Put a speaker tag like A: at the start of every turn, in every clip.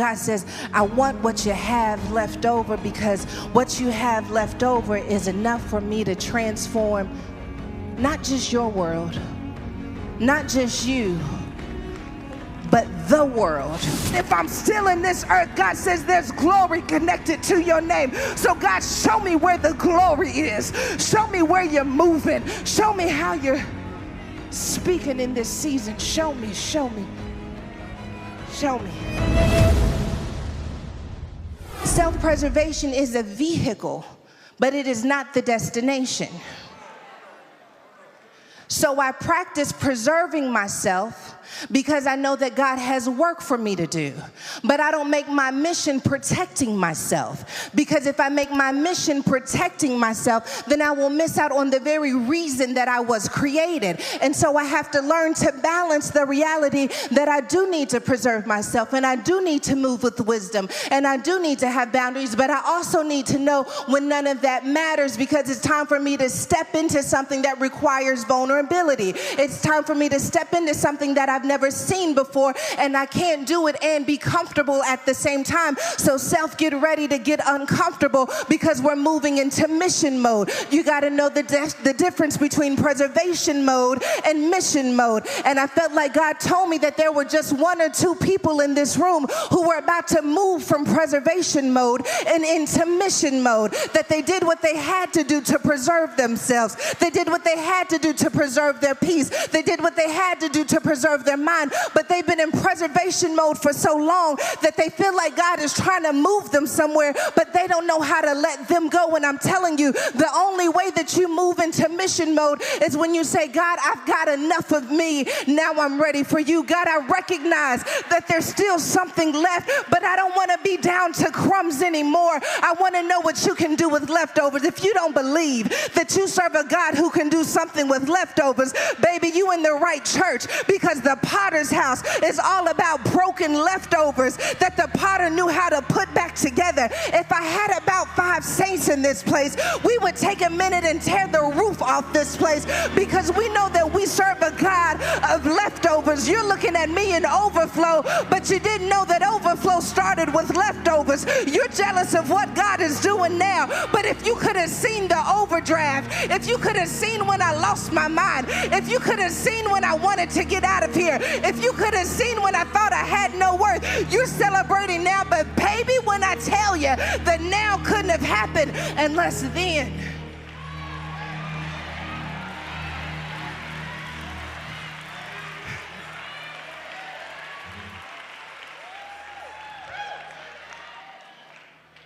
A: God says, I want what you have left over, because what you have left over is enough for me to transform not just your world, not just you, but the world. If I'm still in this earth, God says there's glory connected to your name. So God, show me where the glory is. Show me where you're moving. Show me how you're speaking in this season. Show me, show me, show me. Self-preservation is a vehicle, but it is not the destination. So I practice preserving myself because I know that God has work for me to do. But I don't make my mission protecting myself, because if I make my mission protecting myself, then I will miss out on the very reason that I was created. And so I have to learn to balance the reality that I do need to preserve myself, and I do need to move with wisdom, and I do need to have boundaries, but I also need to know when none of that matters, because it's time for me to step into something that requires vulnerability. It's time for me to step into something that I've never seen before, and I can't do it and be comfortable at the same time. So self, get ready to get uncomfortable, because we're moving into mission mode. You got to know the difference between preservation mode and mission mode. And I felt like God told me that there were just one or two people in this room who were about to move from preservation mode and into mission mode, that they did what they had to do to preserve themselves. They did what they had to do to preserve their peace. They did what they had to do to preserve their mind, but they've been in preservation mode for so long that they feel like God is trying to move them somewhere, but they don't know how to let them go. And I'm telling you, the only way that you move into mission mode is when you say, God, I've got enough of me. Now I'm ready for you. God, I recognize that there's still something left, but I don't want to be down to crumbs anymore. I want to know what you can do with leftovers. If you don't believe that you serve a God who can do something with leftovers, baby, you in the right church, because the potter's house is all about broken leftovers that the potter knew how to put back together. If I had about 5 saints in this place, we would take a minute and tear the roof off this place, because we know that we serve a God of leftovers. You're looking at me in overflow, but you didn't know that overflow started with leftovers. You're jealous of what God is doing now, but if you could have seen the overdraft, if you could have seen when I lost my mind, if you could have seen when I wanted to get out of here, if you could have seen when I thought I had no worth, you're celebrating now. But baby, when I tell you that now couldn't have happened unless then.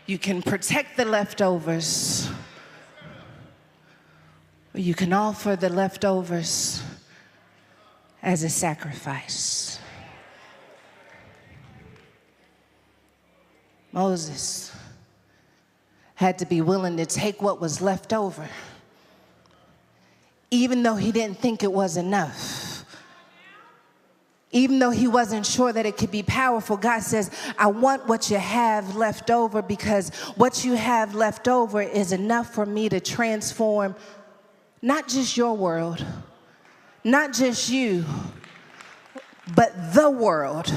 A: You can protect the leftovers, or you can offer the leftovers as a sacrifice. Moses had to be willing to take what was left over, even though he didn't think it was enough. Even though he wasn't sure that it could be powerful, God says, I want what you have left over, because what you have left over is enough for me to transform not just your world, not just you, but the world.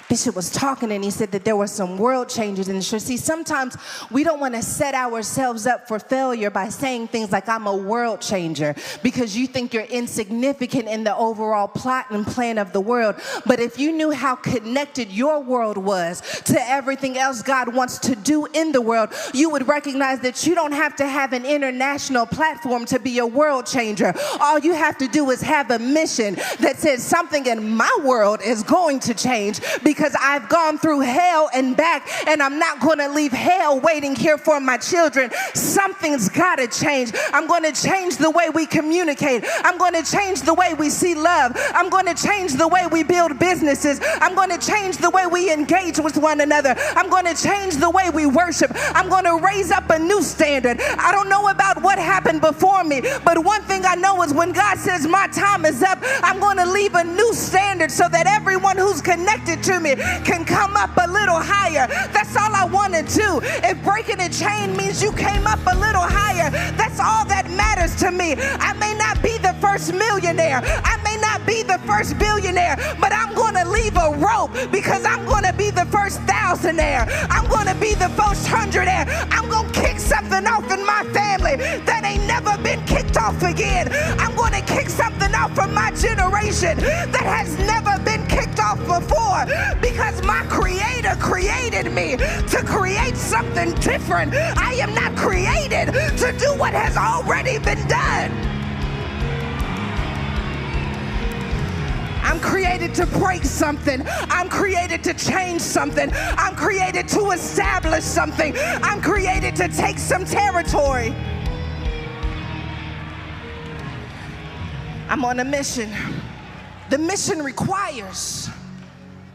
A: Bishop was talking and he said that there were some world changers in the church. See, sometimes we don't want to set ourselves up for failure by saying things like, I'm a world changer, because you think you're insignificant in the overall plot and plan of the world. But if you knew how connected your world was to everything else God wants to do in the world, you would recognize that you don't have to have an international platform to be a world changer. All you have to do is have a mission that says something in my world is going to change, because I've gone through hell and back, and I'm not going to leave hell waiting here for my children. Something's got to change. I'm going to change the way we communicate. I'm going to change the way we see love. I'm going to change the way we build businesses. I'm going to change the way we engage with one another. I'm going to change the way we worship. I'm going to raise up a new standard. I don't know about what happened before me, but one thing I know is when God says my time is up, I'm going to leave a new standard so that everyone who's connected to me can come up a little higher. That's all I want to do. If breaking a chain means you came up a little higher, that's all that matters to me. I may not be the first millionaire. I may not be the first billionaire, but I'm going to leave because I'm going to be the first thousandaire. I'm going to be the first hundredaire. I'm going to kick something off in my family that ain't never been kicked off again. I'm going to kick something off from my generation that has never been kicked off before, because my Creator created me to create something different. I am not created to do what has already been done. I'm created to break something. I'm created to change something. I'm created to establish something. I'm created to take some territory. I'm on a mission. The mission requires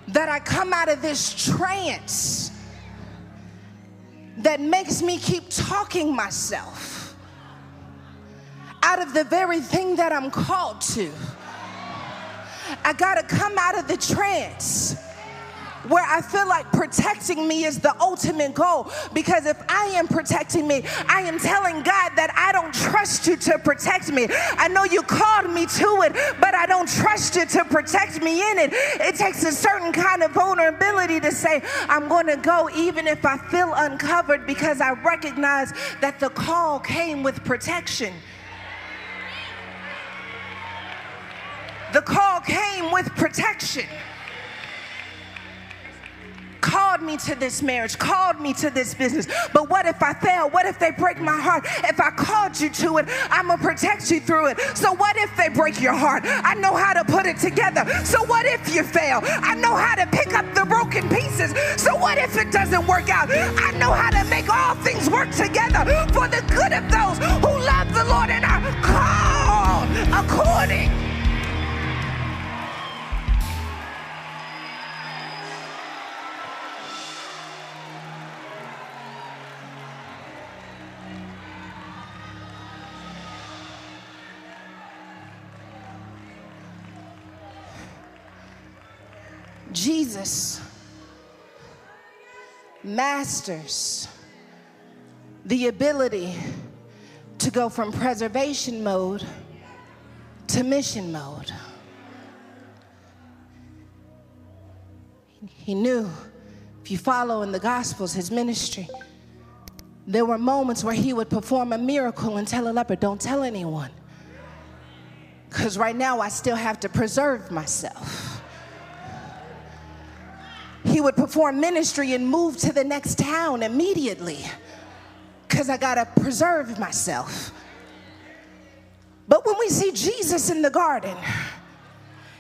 A: that I come out of this trance that makes me keep talking myself out of the very thing that I'm called to. I gotta come out of the trance where I feel like protecting me is the ultimate goal, because if I am protecting me, I am telling God that I don't trust you to protect me. I know you called me to it, but I don't trust you to protect me in it. It takes a certain kind of vulnerability to say, I'm going to go even if I feel uncovered, because I recognize that the call came with protection. The call came with protection. Called me to this marriage, called me to this business. But what if I fail? What if they break my heart? If I called you to it, I'm going to protect you through it. So what if they break your heart? I know how to put it together. So what if you fail? I know how to pick up the broken pieces. So what if it doesn't work out? I know how to make all things work together for the good of those who love the Lord and are called according. Jesus masters the ability to go from preservation mode to mission mode. He knew, if you follow in the Gospels, his ministry, there were moments where he would perform a miracle and tell a leper, don't tell anyone, because right now I still have to preserve myself. He would perform ministry and move to the next town immediately, because I gotta preserve myself. But when we see Jesus in the garden,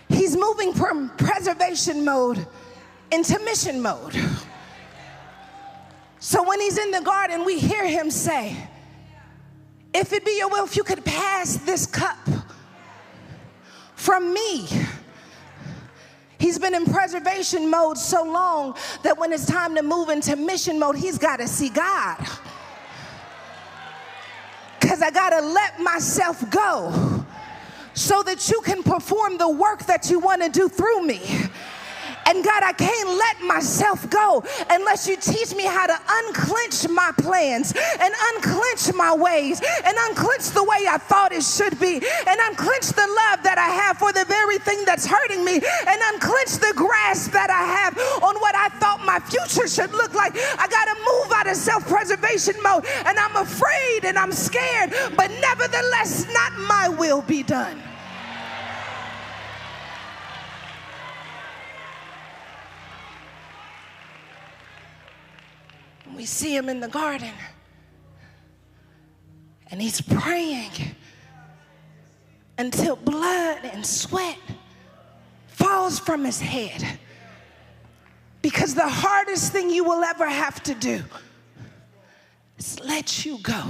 A: he's moving from preservation mode into mission mode. So when he's in the garden, we hear him say, if it be your will, if you could pass this cup from me. He's been in preservation mode so long that when it's time to move into mission mode, he's got to see God. Because I got to let myself go so that you can perform the work that you want to do through me. And God, I can't let myself go unless you teach me how to unclench my plans and unclench my ways and unclench the way I thought it should be and unclench the love that I have for the very thing that's hurting me and unclench the grasp that I have on what I thought my future should look like. I got to move out of self-preservation mode, and I'm afraid and I'm scared, but nevertheless, not my will be done. We see him in the garden, and he's praying until blood and sweat falls from his head. Because the hardest thing you will ever have to do is let you go.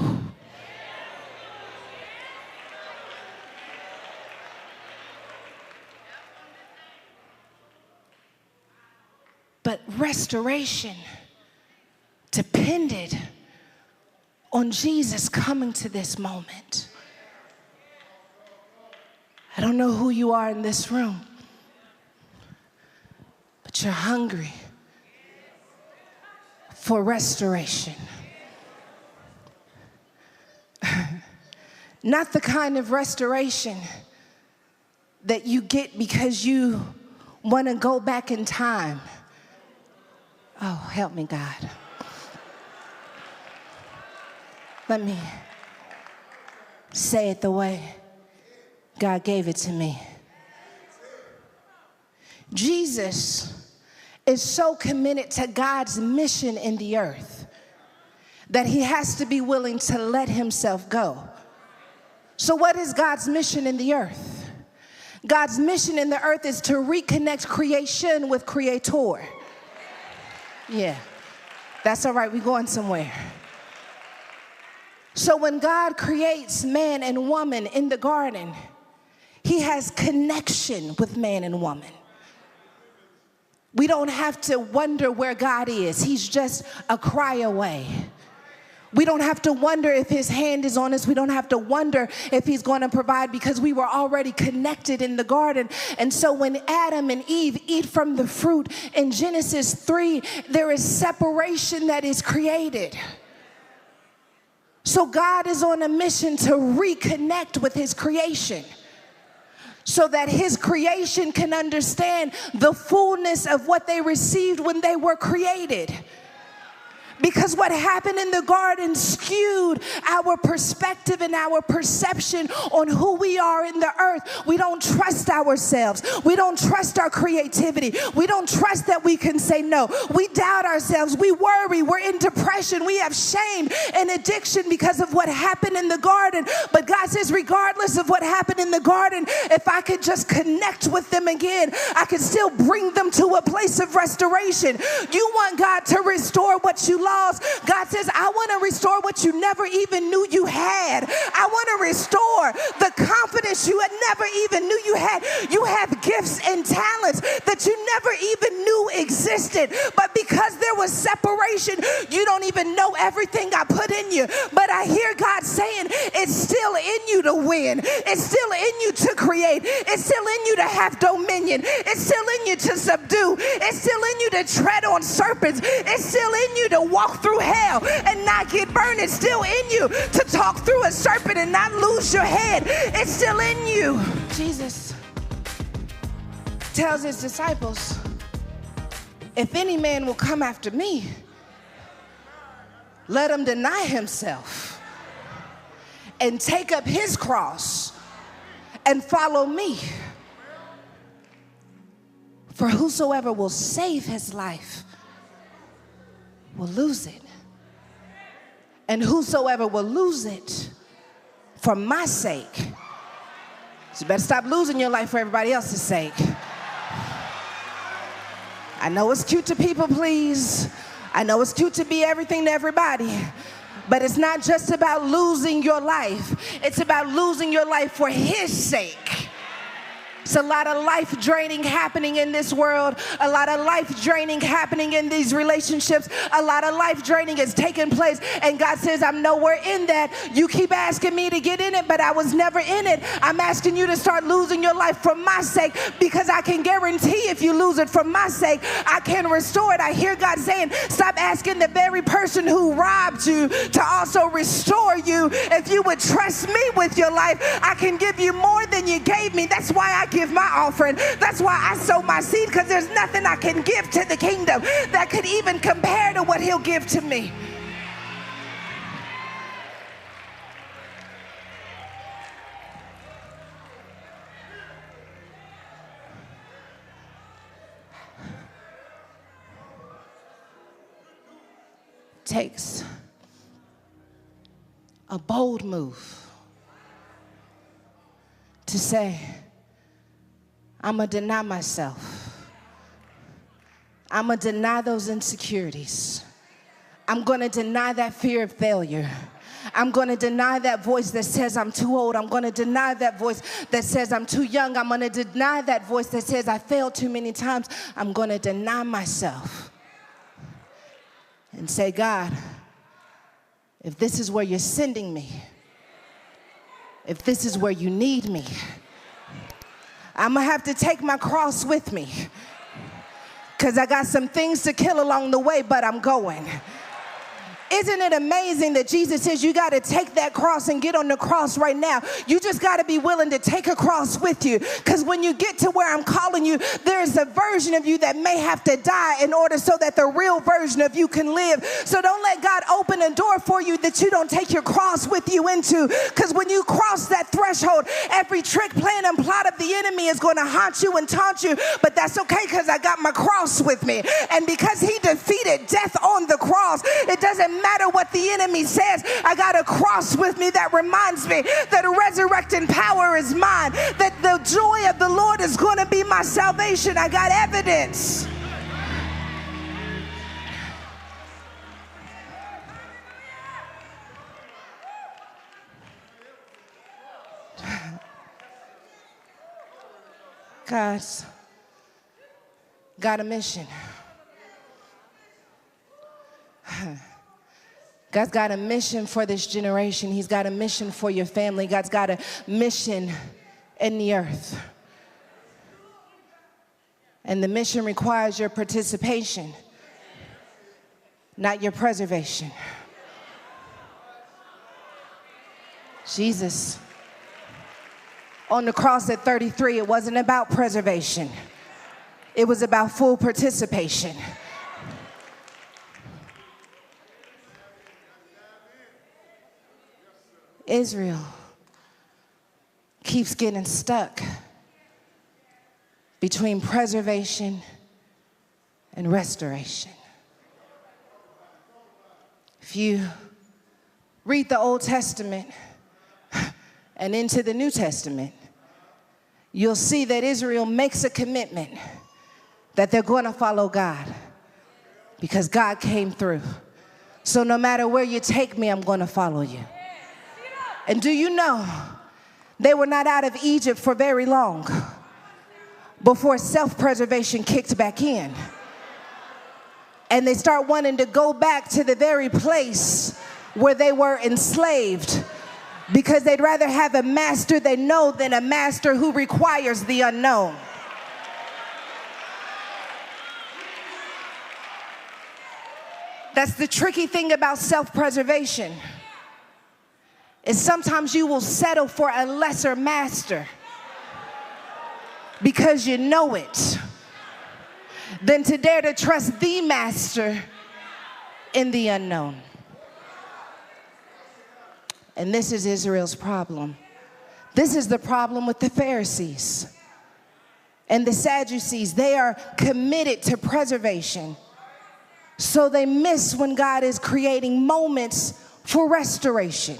A: But restoration depended on Jesus coming to this moment. I don't know who you are in this room, but you're hungry for restoration. Not the kind of restoration that you get because you want to go back in time Oh, help me, God. Let me say it the way God gave it to me. Jesus is so committed to God's mission in the earth that he has to be willing to let himself go. So what is God's mission in the earth? God's mission in the earth is to reconnect creation with Creator. Yeah, that's all right, we're going somewhere. So when God creates man and woman in the garden, he has connection with man and woman. We don't have to wonder where God is. He's just a cry away. We don't have to wonder if his hand is on us. We don't have to wonder if he's going to provide because we were already connected in the garden. And so when Adam and Eve eat from the fruit in Genesis 3, there is separation that is created. So God is on a mission to reconnect with his creation so that his creation can understand the fullness of what they received when they were created. Because what happened in the garden skewed our perspective and our perception on who we are in the earth. We don't trust ourselves. We don't trust our creativity. We don't trust that we can say no. We doubt ourselves. We worry. We're in depression. We have shame and addiction because of what happened in the garden. But God says, regardless of what happened in the garden, if I could just connect with them again, I can still bring them to a place of restoration. You want God to restore what you lost. God says, I want to restore what you never even knew you had. I want to restore the confidence you had never even knew you had. You have gifts and talents that you never even knew existed. But because there was separation, you don't even know everything I put in you. But I hear God saying, it's still in you to win. It's still in you to create. It's still in you to have dominion. It's still in you to subdue. It's still in you to tread on serpents. It's still in you to walk through hell and not get burned. It's still in you to talk through a serpent and not lose your head. It's still in you. Jesus tells his disciples, if any man will come after me, let him deny himself and take up his cross and follow me. For whosoever will save his life will lose it. And whosoever will lose it for my sake. So you better stop losing your life for everybody else's sake. I know it's cute to people please. I know it's cute to be everything to everybody. But it's not just about losing your life. It's about losing your life for his sake. It's a lot of life draining happening in this world. A lot of life draining happening in these relationships. A lot of life draining is taking place. And God says, I'm nowhere in that. You keep asking me to get in it, but I was never in it. I'm asking you to start losing your life for my sake, because I can guarantee if you lose it for my sake, I can restore it. I hear God saying, stop asking the very person who robbed you to also restore you. If you would trust me with your life, I can give you more than you gave me. That's why I give my offering. That's why I sow my seed, because there's nothing I can give to the kingdom that could even compare to what he'll give to me. Takes a bold move to say, I'm going to deny myself. I'm going to deny those insecurities. I'm going to deny that fear of failure. I'm going to deny that voice that says I'm too old. I'm going to deny that voice that says I'm too young. I'm going to deny that voice that says I failed too many times. I'm going to deny myself and say, God, if this is where you're sending me, if this is where you need me, I'm going to have to take my cross with me, because I got some things to kill along the way, but I'm going. Isn't it amazing that Jesus says you got to take that cross and get on the cross right now? You just got to be willing to take a cross with you, because when you get to where I'm calling you, there is a version of you that may have to die in order so that the real version of you can live. So don't let God open a door for you that you don't take your cross with you into, because when you cross that threshold, every trick, plan, and plot of the enemy is going to haunt you and taunt you, but that's okay because I got my cross with me. And because he defeated death on the cross, it doesn't matter what the enemy says. I got a cross with me that reminds me that resurrecting power is mine, that the joy of the Lord is going to be my salvation. I got evidence. God's got a mission. God's got a mission for this generation. He's got a mission for your family. God's got a mission in the earth. And the mission requires your participation, not your preservation. Jesus, on the cross at 33, it wasn't about preservation. It was about full participation. Israel keeps getting stuck between preservation and restoration. If you read the Old Testament and into the New Testament, you'll see that Israel makes a commitment that they're going to follow God because God came through. So no matter where you take me, I'm going to follow you. And do you know, they were not out of Egypt for very long before self-preservation kicked back in. And they start wanting to go back to the very place where they were enslaved, because they'd rather have a master they know than a master who requires the unknown. That's the tricky thing about self-preservation, is sometimes you will settle for a lesser master because you know it, than to dare to trust the master in the unknown. And this is Israel's problem. This is the problem with the Pharisees and the Sadducees. They are committed to preservation, so they miss when God is creating moments for restoration.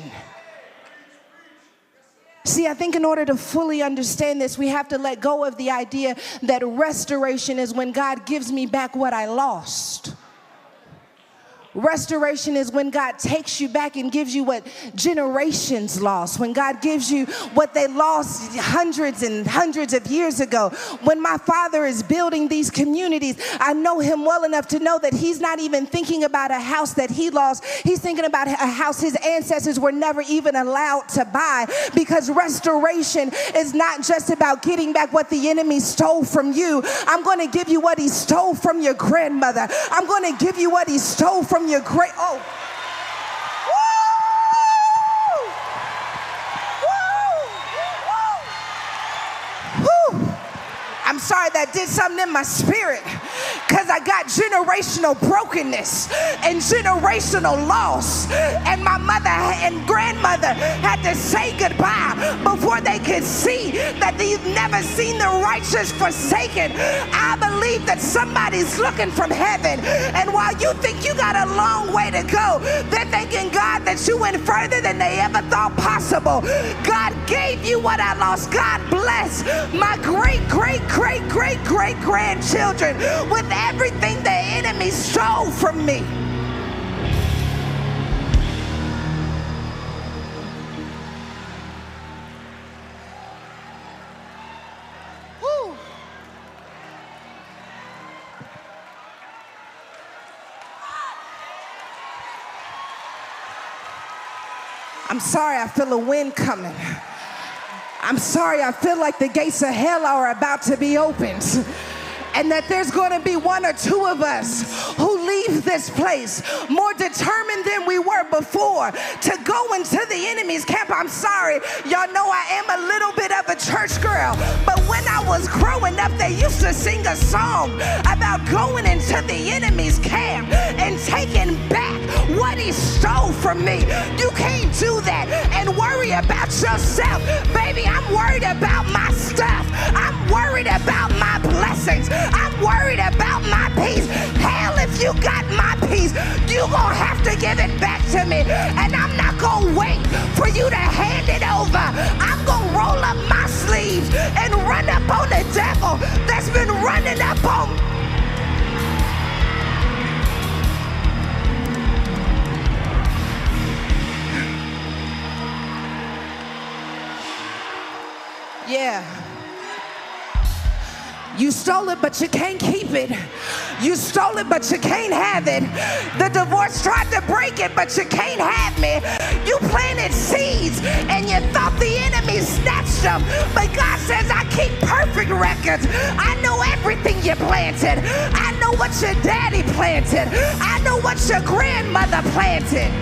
A: See, I think in order to fully understand this, we have to let go of the idea that restoration is when God gives me back what I lost. Restoration is when God takes you back and gives you what generations lost, when God gives you what they lost hundreds and hundreds of years ago. When my father is building these communities, I know him well enough to know that he's not even thinking about a house that he lost. He's thinking about a house his ancestors were never even allowed to buy, because restoration is not just about getting back what the enemy stole from you. I'm going to give you what he stole from your grandmother. I'm going to give you what he stole from your great, oh. Woo! Woo! Woo! I'm sorry, that did something in my spirit, because I got generational brokenness and generational loss, and my mother and grandmother had to say goodbye before they could see that they've never seen the righteous forsaken. I believe that somebody's looking from heaven, and while you think you got a long way to go, they're thanking God that you went further than they ever thought possible. God gave you what I lost. God bless my great grandchildren with everything the enemy stole from me. Whew. I'm sorry, I feel a wind coming. I'm sorry, I feel like the gates of hell are about to be opened. And that there's going to be one or two of us who leave this place more determined than we were before to go into the enemy's camp. I'm sorry, y'all know I am a little bit of a church girl, but when I was growing up, they used to sing a song about going into the enemy's camp and taking back what he stole from me. You can't do that and worry about yourself. Baby, I'm worried about my stuff. I'm worried about my blessings. I'm worried about my peace. Hell, if you got my peace, you gonna have to give it back to me. And I'm not gonna wait for you to hand it over. I'm gonna roll up my sleeves and run up on the devil that's been running up on me. Yeah. You stole it, but you can't keep it. You stole it, but you can't have it. The divorce tried to break it, but you can't have me. You planted seeds, and you thought the enemy snatched them. But God says, I keep perfect records. I know everything you planted. I know what your daddy planted. I know what your grandmother planted.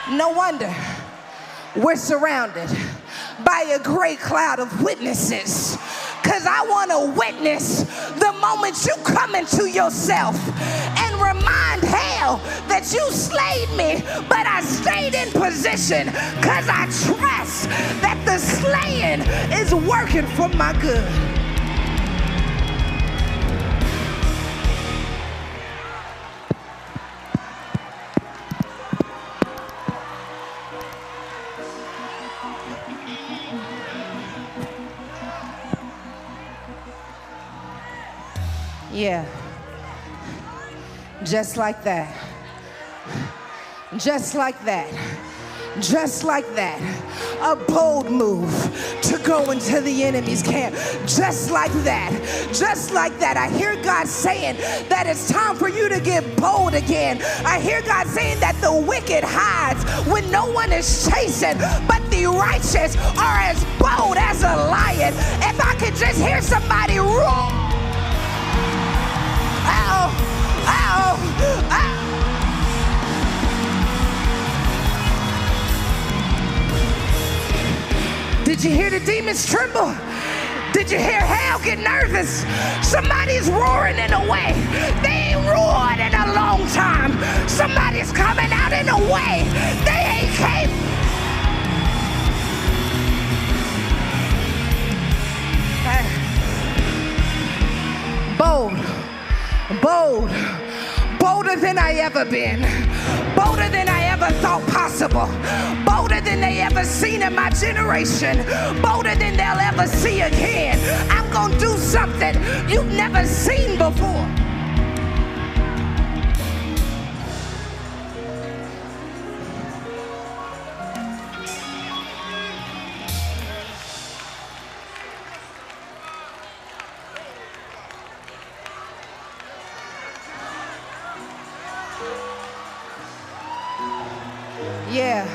A: No wonder we're surrounded by a great cloud of witnesses, because I want to witness the moment you come into yourself and remind hell that you slayed me, but I stayed in position because I trust that the slaying is working for my good. Yeah, just like that, just like that, just like that, a bold move to go into the enemy's camp, just like that, just like that. I hear God saying that it's time for you to get bold again. I hear God saying that the wicked hides when no one is chasing, but the righteous are as bold as a lion. If I could just hear somebody roar. Did you hear the demons tremble? Did you hear hell get nervous? Somebody's roaring in a way they ain't roared in a long time. Somebody's coming out in a way they ain't came. Bold, bolder than I ever been, bolder than I ever thought possible, bolder than they ever seen in my generation, bolder than they'll ever see again. I'm gonna do something you've never seen before. Yeah.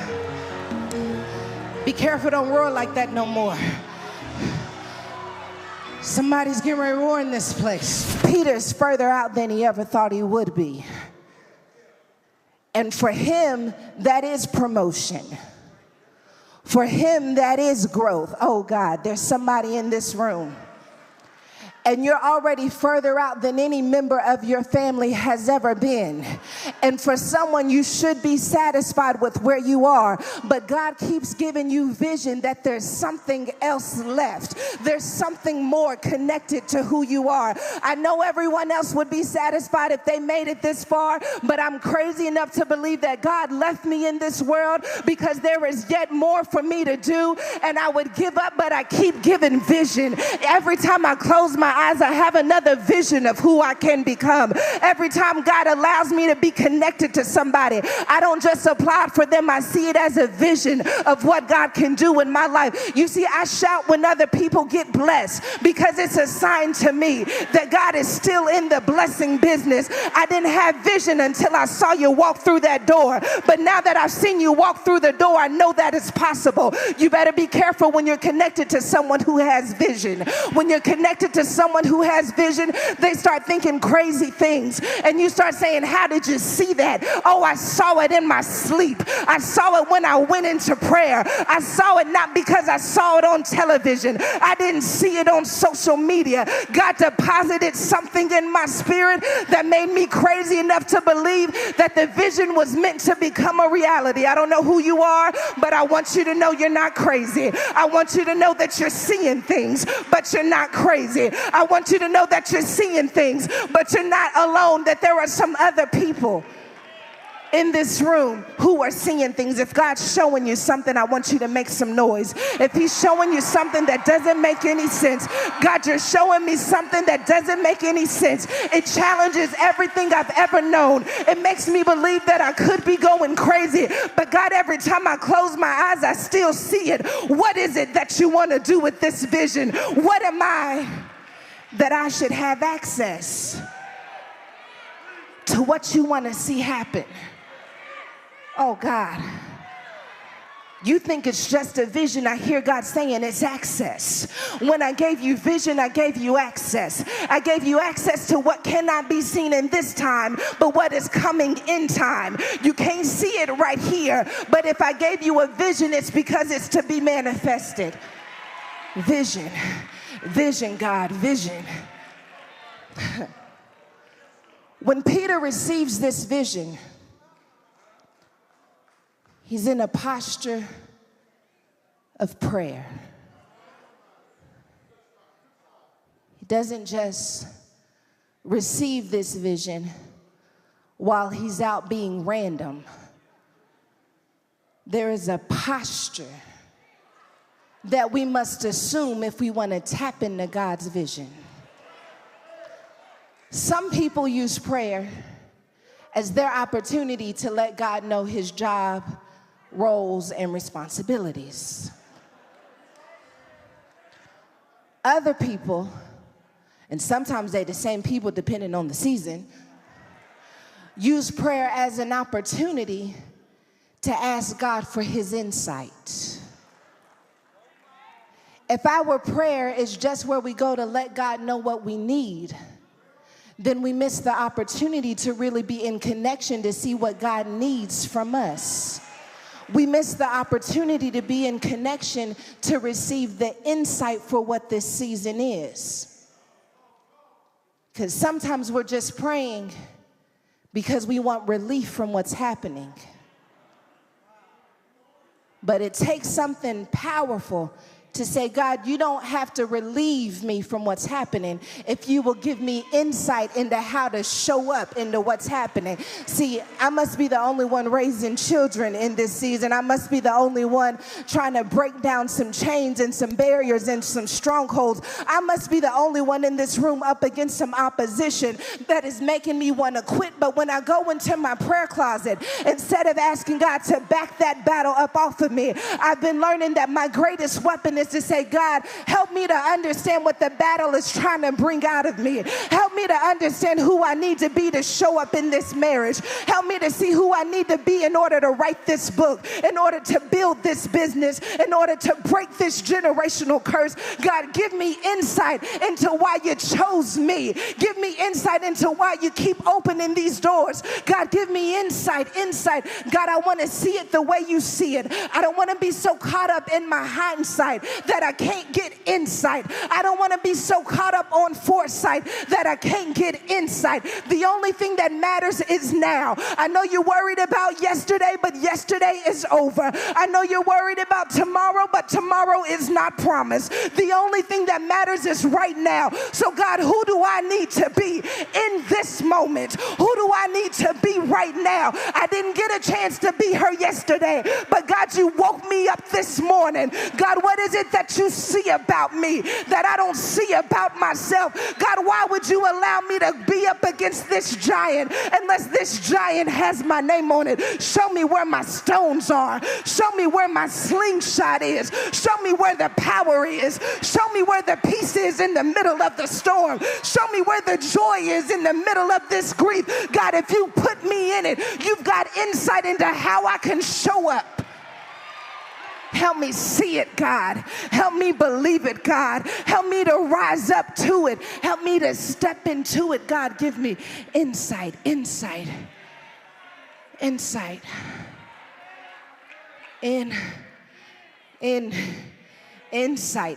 A: Be careful, don't roar like that no more. Somebody's getting ready to roar in this place. Peter's further out than he ever thought he would be. And for him, that is promotion. For him, that is growth. Oh God, there's somebody in this room. And you're already further out than any member of your family has ever been. And for someone, you should be satisfied with where you are. But God keeps giving you vision that there's something else left. There's something more connected to who you are. I know everyone else would be satisfied if they made it this far, but I'm crazy enough to believe that God left me in this world because there is yet more for me to do. And I would give up, but I keep giving vision. Every time I close my eyes, I have another vision of who I can become. Every time God allows me to be connected to somebody, I don't just applaud for them. I see it as a vision of what God can do in my life. You see, I shout when other people get blessed because it's a sign to me that God is still in the blessing business. I didn't have vision until I saw you walk through that door. But now that I've seen you walk through the door, I know that it's possible. You better be careful when you're connected to someone who has vision. When you're connected to someone who has vision, they start thinking crazy things. And you start saying, how did you see that? Oh, I saw it in my sleep. I saw it when I went into prayer. I saw it not because I saw it on television. I didn't see it on social media. God deposited something in my spirit that made me crazy enough to believe that the vision was meant to become a reality. I don't know who you are, but I want you to know you're not crazy. I want you to know that you're seeing things, but you're not crazy. I want you to know that you're seeing things, but you're not alone, that there are some other people in this room who are seeing things. If God's showing you something, I want you to make some noise. If he's showing you something that doesn't make any sense, God, you're showing me something that doesn't make any sense. It challenges everything I've ever known. It makes me believe that I could be going crazy. But God, every time I close my eyes, I still see it. What is it that you want to do with this vision? What am I that I should have access to what you want to see happen? Oh God, you think it's just a vision. I hear God saying it's access. When I gave you vision, I gave you access. I gave you access to what cannot be seen in this time, but what is coming in time. You can't see it right here, but if I gave you a vision, it's because it's to be manifested. Vision, vision, God, vision. When Peter receives this vision, he's in a posture of prayer. He doesn't just receive this vision while he's out being random. There is a posture that we must assume if we want to tap into God's vision. Some people use prayer as their opportunity to let God know his job, roles, and responsibilities. Other people, and sometimes they're the same people depending on the season, use prayer as an opportunity to ask God for his insight. If our prayer is just where we go to let God know what we need, then we miss the opportunity to really be in connection to see what God needs from us. We miss the opportunity to be in connection to receive the insight for what this season is. Because sometimes we're just praying because we want relief from what's happening. But it takes something powerful to say, God, you don't have to relieve me from what's happening if you will give me insight into how to show up into what's happening. See, I must be the only one raising children in this season. I must be the only one trying to break down some chains and some barriers and some strongholds. I must be the only one in this room up against some opposition that is making me want to quit. But when I go into my prayer closet, instead of asking God to back that battle up off of me, I've been learning that my greatest weapon is to say, God, help me to understand what the battle is trying to bring out of me. Help me to understand who I need to be to show up in this marriage. Help me to see who I need to be in order to write this book, in order to build this business, in order to break this generational curse. God, give me insight into why you chose me. Give me insight into why you keep opening these doors. God, give me insight. God, I want to see it the way you see it. I don't want to be so caught up in my hindsight that I can't get insight. I don't want to be so caught up on foresight that I can't get insight. The only thing that matters is now. I know you're worried about yesterday, but yesterday is over. I know you're worried about tomorrow, but tomorrow is not promised. The only thing that matters is right now. So God, who do I need to be in this moment? Who do I need to be right now? I didn't get a chance to be her yesterday, but God, you woke me up this morning. God, what is it it that you see about me that I don't see about myself? God, why would you allow me to be up against this giant unless this giant has my name on it? Show me where my stones are. Show me where my slingshot is. Show me where the power is. Show me where the peace is in the middle of the storm. Show me where the joy is in the middle of this grief. God, if you put me in it, you've got insight into how I can show up. Help me see it, God. Help me believe it, God. Help me to rise up to it. Help me to step into it. God, give me insight. Insight,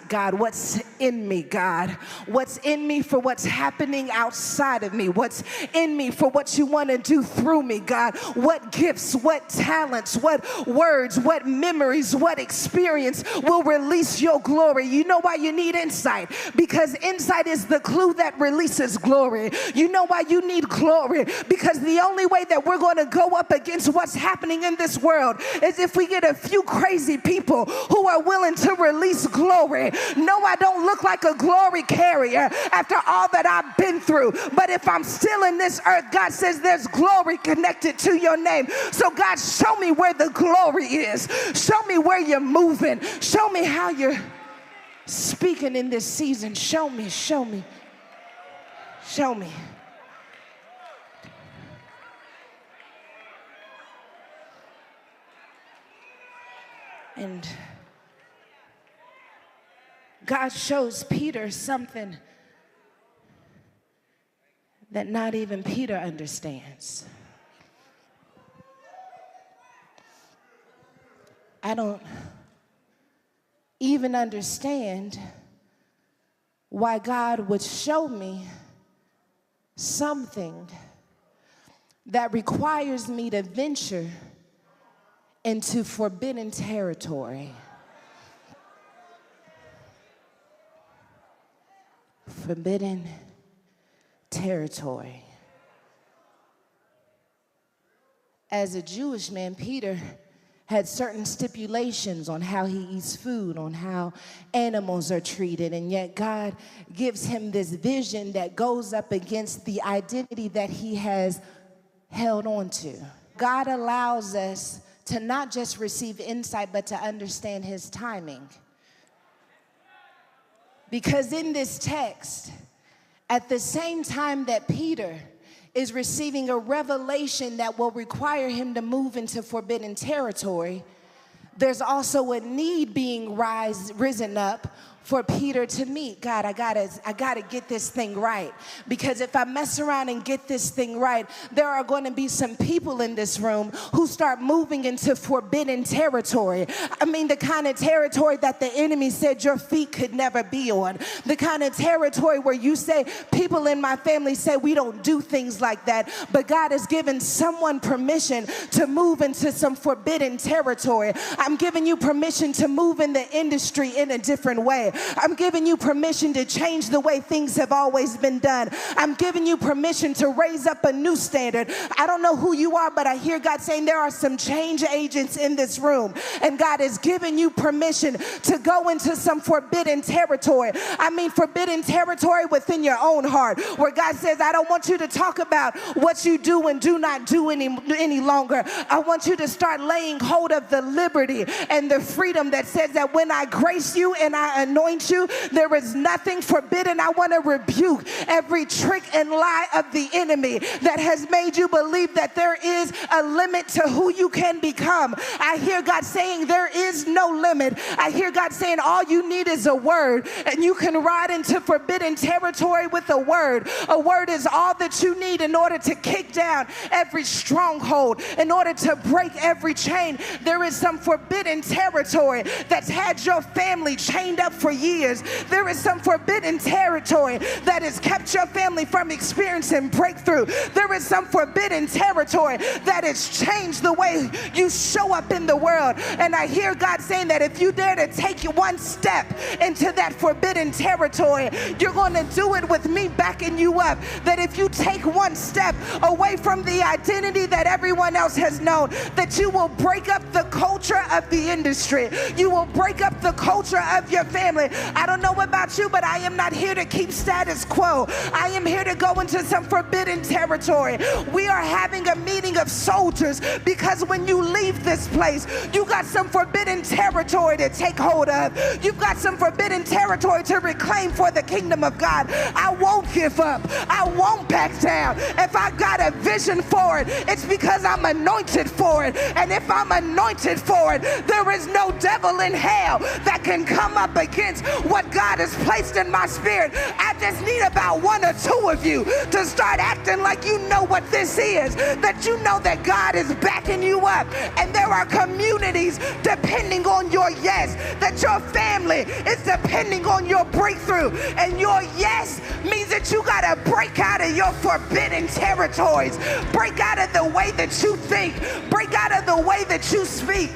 A: God. What's in me, God? What's in me for what's happening outside of me? What's in me for what you want to do through me, God? What gifts, what talents, what words, what memories, what experience will release your glory? You know why you need insight? Because insight is the clue that releases glory. You know why you need glory? Because the only way that we're going to go up against what's happening in this world is if we get a few crazy people who are willing to release glory. No, I don't look like a glory carrier after all that I've been through. But if I'm still in this earth, God says there's glory connected to your name. So God, show me where the glory is. Show me where you're moving. Show me how you're speaking in this season. Show me. And God shows Peter something that not even Peter understands. I don't even understand why God would show me something that requires me to venture into forbidden territory. Forbidden territory. As a Jewish man, Peter had certain stipulations on how he eats food, on how animals are treated, and yet God gives him this vision that goes up against the identity that he has held on to. God allows us to not just receive insight, but to understand his timing. Because in this text, at the same time that Peter is receiving a revelation that will require him to move into forbidden territory, there's also a need being risen up for Peter to meet. God, I gotta get this thing right. Because if I mess around and get this thing right, there are going to be some people in this room who start moving into forbidden territory. I mean, the kind of territory that the enemy said your feet could never be on. The kind of territory where you say, people in my family say we don't do things like that. But God has given someone permission to move into some forbidden territory. I'm giving you permission to move in the industry in a different way. I'm giving you permission to change the way things have always been done. I'm giving you permission to raise up a new standard. I don't know who you are, but I hear God saying there are some change agents in this room. And God has given you permission to go into some forbidden territory. I mean, forbidden territory within your own heart, where God says, I don't want you to talk about what you do and do not do any longer. I want you to start laying hold of the liberty and the freedom that says that when I grace you and I anoint you, there is nothing forbidden. I want to rebuke every trick and lie of the enemy that has made you believe that there is a limit to who you can become. I hear God saying there is no limit. I hear God saying all you need is a word, and you can ride into forbidden territory with a word. A word is all that you need in order to kick down every stronghold, in order to break every chain. There is some forbidden territory that's had your family chained up for years. There is some forbidden territory that has kept your family from experiencing breakthrough. There is some forbidden territory that has changed the way you show up in the world. And I hear God saying that if you dare to take one step into that forbidden territory, you're going to do it with me backing you up. That if you take one step away from the identity that everyone else has known, that you will break up the culture of the industry. You will break up the culture of your family. I don't know about you, but I am not here to keep status quo. I am here to go into some forbidden territory. We are having a meeting of soldiers because when you leave this place, you got some forbidden territory to take hold of. You've got some forbidden territory to reclaim for the kingdom of God. I won't give up. I won't back down. If I got a vision for it, it's because I'm anointed for it. And if I'm anointed for it, there is no devil in hell that can come up against what God has placed in my spirit. I just need about one or two of you to start acting like you know what this is, that you know that God is backing you up. And there are communities depending on your yes, that your family is depending on your breakthrough. And your yes means that you got to break out of your forbidden territories. Break out of the way that you think. Break out of the way that you speak.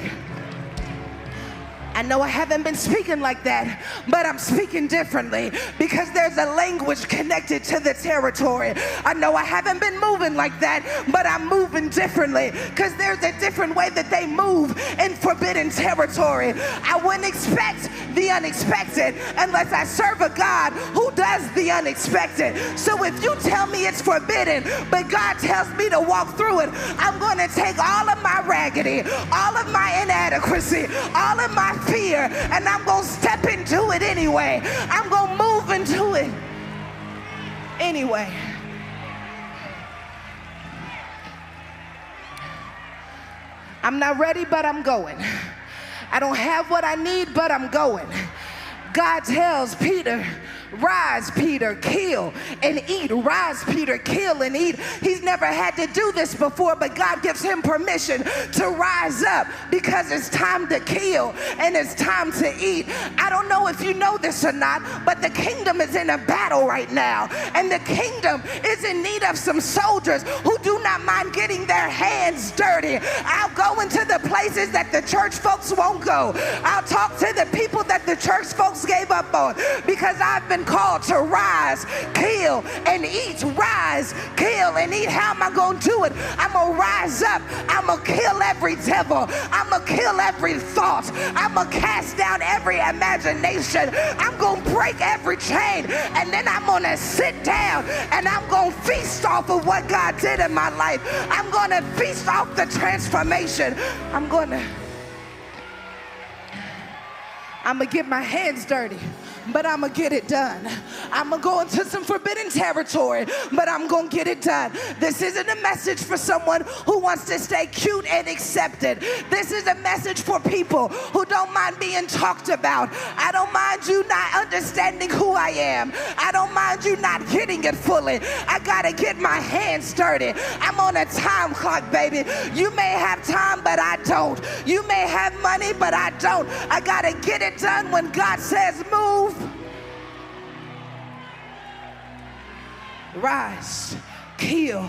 A: I know I haven't been speaking like that, but I'm speaking differently because there's a language connected to the territory. I know I haven't been moving like that, but I'm moving differently because there's a different way that they move in forbidden territory. I wouldn't expect the unexpected unless I serve a God who does the unexpected. So if you tell me it's forbidden, but God tells me to walk through it, I'm going to take all of my raggedy, all of my inadequacy, all of my fear, and I'm going to step into it anyway. I'm going to move into it anyway. I'm not ready, but I'm going. I don't have what I need, but I'm going. God tells Peter, rise, Peter, kill and eat. Rise, Peter, kill and eat. He's never had to do this before, but God gives him permission to rise up because it's time to kill and it's time to eat. I don't know if you know this or not, but the kingdom is in a battle right now, and the kingdom is in need of some soldiers who do not mind getting their hands dirty. I'll go into the places that the church folks won't go. I'll talk to the people that the church folks gave up on because I've been called to rise, kill, and eat. Rise, kill, and eat. How am I going to do it? I'm going to rise up. I'm going to kill every devil. I'm going to kill every thought. I'm going to cast down every imagination. I'm going to break every chain, and then I'm going to sit down, and I'm going to feast off of what God did in my life. I'm going to feast off the transformation. I'm going to get my hands dirty, but I'm going to get it done. I'm going to go into some forbidden territory, but I'm going to get it done. This isn't a message for someone who wants to stay cute and accepted. This is a message for people who don't mind being talked about. I don't mind you not understanding who I am. I don't mind you not getting it fully. I got to get my hands dirty. I'm on a time clock, baby. You may have time, but I don't. You may have money, but I don't. I got to get it done when God says move. Rise, kill,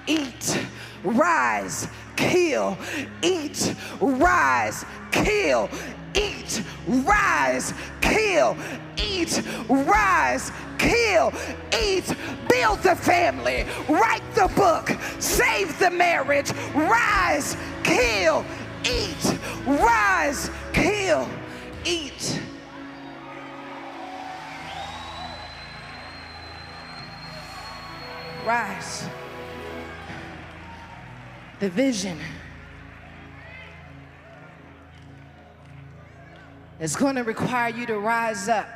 A: eat. Rise, kill, eat. Rise, kill, eat. Rise, kill, eat. Rise, kill, eat. Build the family. Write the book. Save the marriage. Rise, kill, eat. Rise, kill, eat. Rise. The vision is going to require you to rise up.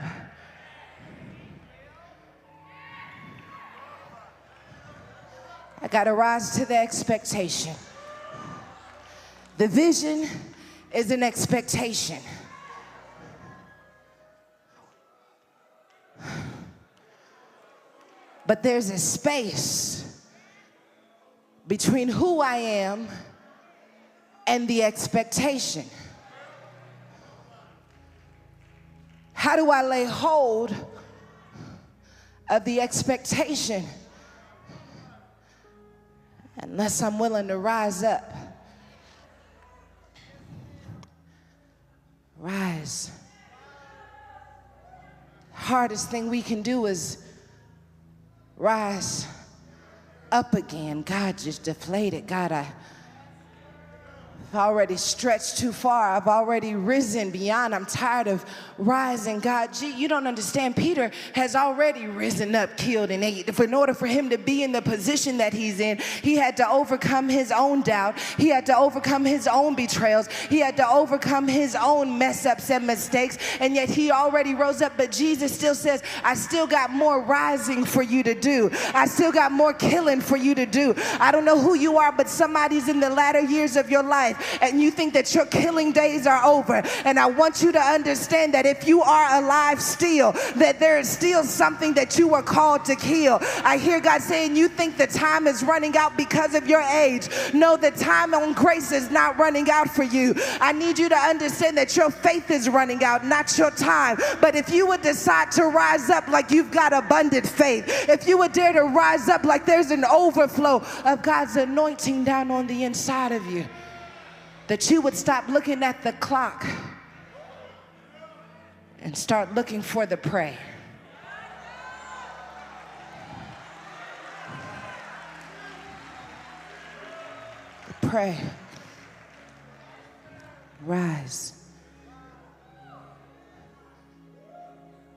A: I got to rise to the expectation. The vision is an expectation. But there's a space between who I am and the expectation. How do I lay hold of the expectation unless I'm willing to rise up? Rise. Hardest thing we can do is rise up again. God, just deflated. God, I've already stretched too far. I've already risen beyond. I'm tired of rising. God, you don't understand. Peter has already risen up, killed, and ate. In order for him to be in the position that he's in, he had to overcome his own doubt. He had to overcome his own betrayals. He had to overcome his own mess ups and mistakes. And yet he already rose up. But Jesus still says, I still got more rising for you to do. I still got more killing for you to do. I don't know who you are, but somebody's in the latter years of your life and you think that your killing days are over. And I want you to understand that if you are alive still, that there is still something that you are called to kill. I hear God saying, you think the time is running out because of your age. No, the time on grace is not running out for you. I need you to understand that your faith is running out, not your time. But if you would decide to rise up like you've got abundant faith, if you would dare to rise up like there's an overflow of God's anointing down on the inside of you, that you would stop looking at the clock and start looking for the prey. The prey. Rise.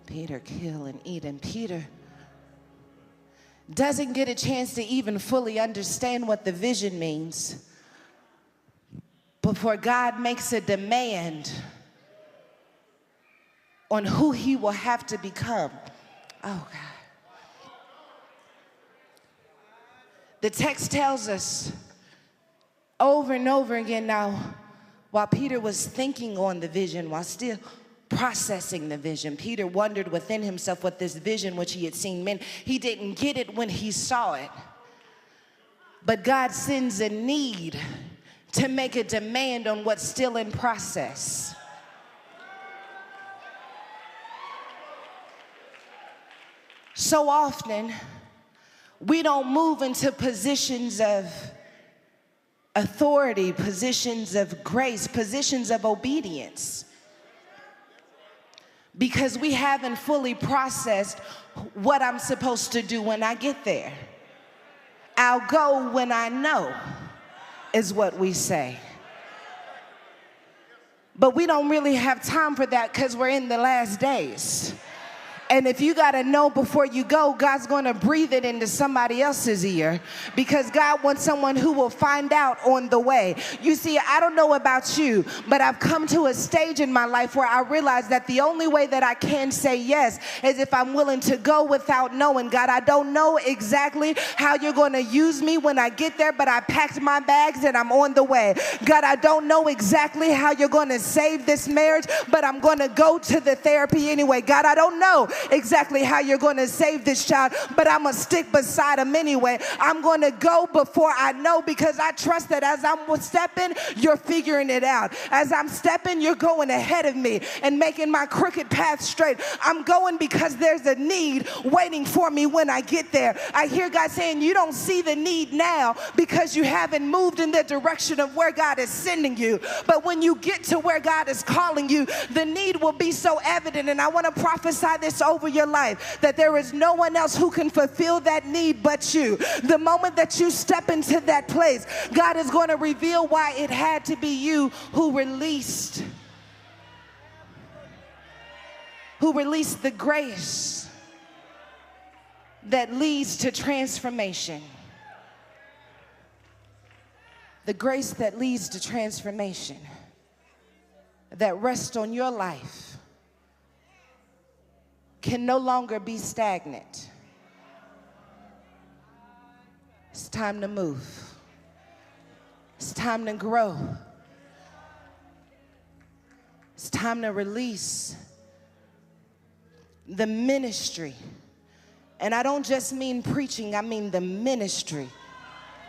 A: Peter, kill and eat. And Peter doesn't get a chance to even fully understand what the vision means before God makes a demand on who he will have to become. Oh, God. The text tells us over and over again now, while Peter was thinking on the vision, while still processing the vision, Peter wondered within himself what this vision which he had seen meant. He didn't get it when he saw it, but God sends a need to make a demand on what's still in process. So often, we don't move into positions of authority, positions of grace, positions of obedience, because we haven't fully processed what I'm supposed to do when I get there. I'll go when I know, is what we say. But we don't really have time for that because we're in the last days. And if you got to know before you go, God's going to breathe it into somebody else's ear, because God wants someone who will find out on the way. You see, I don't know about you, but I've come to a stage in my life where I realize that the only way that I can say yes is if I'm willing to go without knowing. God, I don't know exactly how you're going to use me when I get there, but I packed my bags and I'm on the way. God, I don't know exactly how you're going to save this marriage, but I'm going to go to the therapy anyway. God, I don't know exactly how you're going to save this child, but I'm going to stick beside him anyway. I'm going to go before I know, because I trust that as I'm stepping, you're figuring it out. As I'm stepping, you're going ahead of me and making my crooked path straight. I'm going because there's a need waiting for me when I get there. I hear God saying you don't see the need now because you haven't moved in the direction of where God is sending you. But when you get to where God is calling you, the need will be so evident. And I want to prophesy this over your life, that there is no one else who can fulfill that need but you. The moment that you step into that place, God is going to reveal why it had to be you who released the grace that leads to transformation. The grace that leads to transformation, that rests on your life, can no longer be stagnant. It's time to move. It's time to grow. It's time to release the ministry. And I don't just mean preaching, I mean the ministry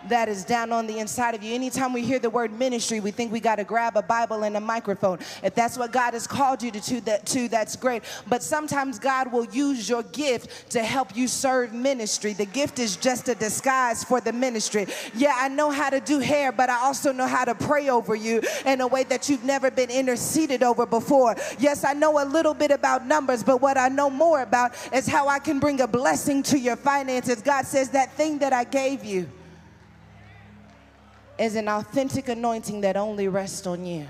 A: that is down on the inside of you. Anytime we hear the word ministry, we think we got to grab a Bible and a microphone. If that's what God has called you to that's great. But sometimes God will use your gift to help you serve ministry. The gift is just a disguise for the ministry. Yeah, I know how to do hair, but I also know how to pray over you in a way that you've never been interceded over before. Yes, I know a little bit about numbers, but what I know more about is how I can bring a blessing to your finances. God says that thing that I gave you is an authentic anointing that only rests on you.